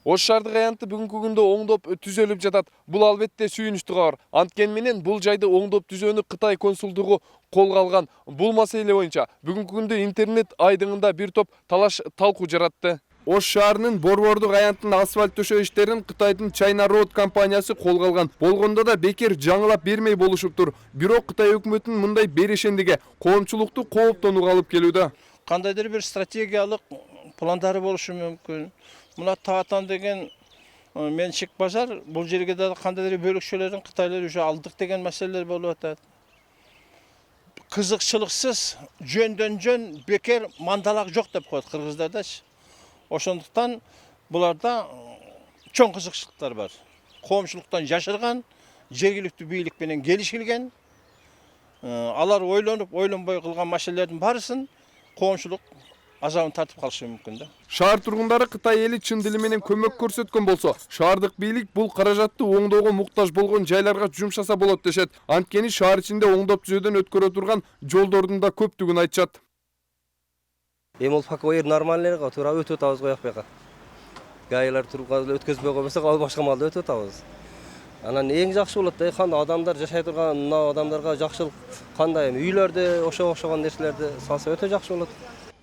Ош шаардык аянты бүгүнкү күндө оңдоп түзөлүп жатат. Бул албетте сүйүнүчтүү кабар. Анткени менен бул жайды оңдоп түзөөнү Кытай консулдугу колго алган. Бул маселе боюнча бүгүнкү күндө интернет айдыңында бир топ талаш талкуу жаратты. Ош шаарынын борбордук аянтын асфальт төшөө иштерин Кытайдын China Road компаниясы колго алган. Болгондо да бекер жаңылап бермей болушуптур. Бирок Кытай өкмөтүнүн мындай берешендиги коомчулукту кооптонууга алып келүүдө. Кандайдыр бир стратегиялык пландары болушу мүмкүн. Мына Таатан деген менчик базар, бул жерге да кандайдыр бөлүкчөлөрдүн Кытайлар уже алдык деген маселелер болуп атат. Кызыкчылыксыз жөндөн жөн бекер мандалак жок деп коет кыргыздардачы. Ошондуктан буларда чоң кызыкчылыктар бар. Коомчулуктан жашырган, жергиликтүү бийлик менен келишилген. Алар ойлонбой кылган маселелердин барысын коомчулук азабын тартып калышы мүмкүн да. Шаар тургундары Кытай эли чын дили менен көмөк көрсөткөн болсо, шаардык бийлик бул каражатты оңдоого муктаж болгон жайларга жумшаса болот дешет. Анткени шаар ичинде оңдоп түзөөдөн өткөрө турган жолдордун да көптүгүн айтышат. Эми ол паковер нормальныйга туура өтүп атабыз кояк бияка. Гайлар турган өткөзбөй койбосок, ал башка малда өтүп атабыз. Анан эң жакшы болот да, кандай адамдар жашай турган, мына адамдарга жакшылык кандай үйлөрдө ошого-окшогон нерселерди салса өтө жакшы болот.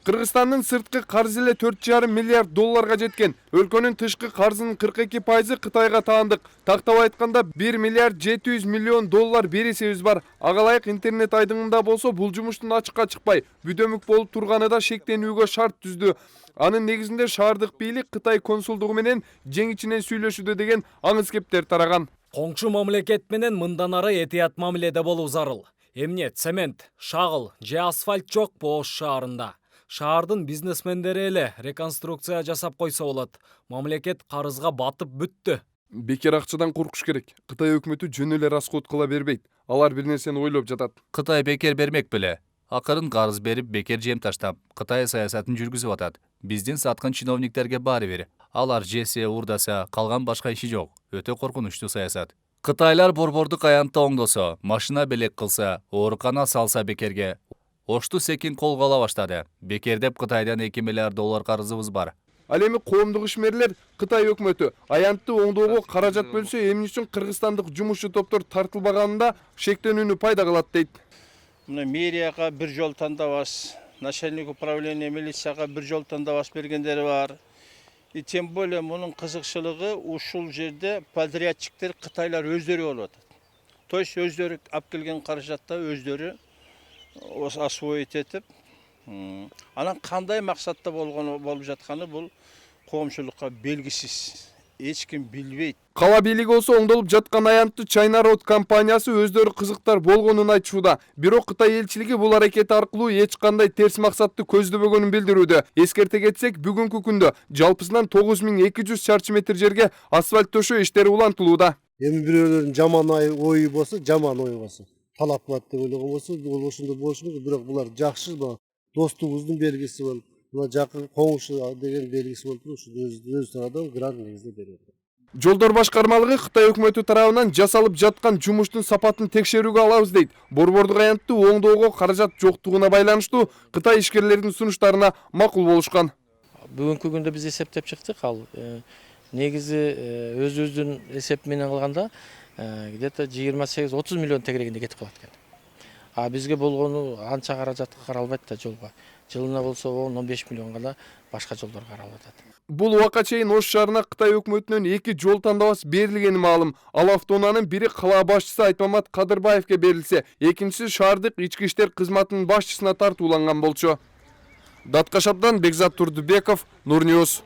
Кыргызстандын сырткы каржы эле 4,5 миллиард долларга жеткен. Өлкөнүн тышкы каржынын 42% Кытайга таандык. Тактап айтканда 1 миллиард 700 миллион доллар бересебиз бар. Ага ылайык интернет айдыңында болсо бул жумуштун ачыкка чыкпай, бүдөмүк болуп турганы да шектенүүгө шарт түздү. Анын негизинде шаардык бийлик Кытай консулдугу менен жең ичинен сүйлөшүүдө деген аңыз кептер тараган. Коңшу мамлекет менен мындан ары этият мамиледе болуу зарыл. Эмне цемент, шагыл же асфальт жокпу Ош шаарында? Шаардын бизнесмендери эле реконструкция жасап койсо болот. Мамлекет карызга батып бүттү. Бекер акчадан коркуш керек. Кытай өкмөтү жөн эле расход кыла бербейт. Алар бир нерсени ойлоп жатат. Кытай бекер бермек беле. Акырын карыз берип бекер жем таштап, Кытай саясатын жүргүзүп атат. Биздин саткан чиновниктерге баары бир. Алар жесе, урдаса, калган башка иши жок. Өтө коркунучтуу саясат. Кытайлар борбордук аянтты оңдосо, машина белек кылса, оорукана салса бекерге. Ошту секин колго ала баштады. Бекер деп Кытайдан 2 миллиард доллар карызыбыз бар. Ал эми коомдук ишмерлер Кытай өкмөтү аянтты оңдоого каражат бөлсө эмне үчүн кыргызстандык жумушчу топтор тартылбаганында шектенүүнү пайда кылат дейт. Мына мэрияга бир жол тандабас, начальник управления милицияга бир жол тандабас бергендери бар. И тем более мунун кызыкчылыгы ушул жерде подрядчиктер Кытайлар өздөрү болуп атат. То есть өздөрү алып келген каражатта өздөрү освоить этип, анан кандай максатта болуп жатканы бул коомчулукка белгисиз. Эч ким билбейт. Кала бийлиги болсо оңдолуп жаткан аянтты China Road компаниясы өздөрү кызыктар болгонун айтышууда. Бирок Кытай элчилиги бул аракет аркылуу эч кандай терс максатты көздөбөгөнүн билдирүүдө. Эскерте кетсек, бүгүнкү күндө жалпысынан 9200 чарчы метр жерге асфальт төшөө иштери улантылууда. Эми бирөөлөрдүн жаман ою болсо, жаман ой болсо, талап кылат деп ойлогон болсо, бул ошондой болушу мүмкүн. Бирок булар жакшы, достугубуздун белгиси болуп, мына жакын коңшу деген белгиси болуп туруп, өз тараптан грант негизинде берет. Жолдор башкармалыгы Кытай өкмөтү тарабынан жасалып жаткан жумуштун сапатын текшерүүгө алабыз дейт. Борбордук аянтты оңдоого каражат жоктугуна байланыштуу Кытай ишкерлеринин сунуштарына макул болушкан. Бүгүнкү күндө биз эсептеп чыктык, ал негизи өзүбүздүн эсеп менен кылганда где-то 28-30 миллион тегерегинде кетип калат экен. А бизге болгону анча каражат каралбайт да жолго. Жылына болсо 10-15 миллионга да башка жолдор каралып атат. Бул убакка чейин Ош шаарына Кытай өкмөтүнөн 2 жол тандабас берилгени маалым. Ал автоунаанын бири кала башчысы Айтмамат Кадырбаевке берилсе, экинчиси шаардык ички иштер кызматынын башчысына тартууланган болчу. Даткашапдан Бекзат Турдубеков, Нур Ньюс.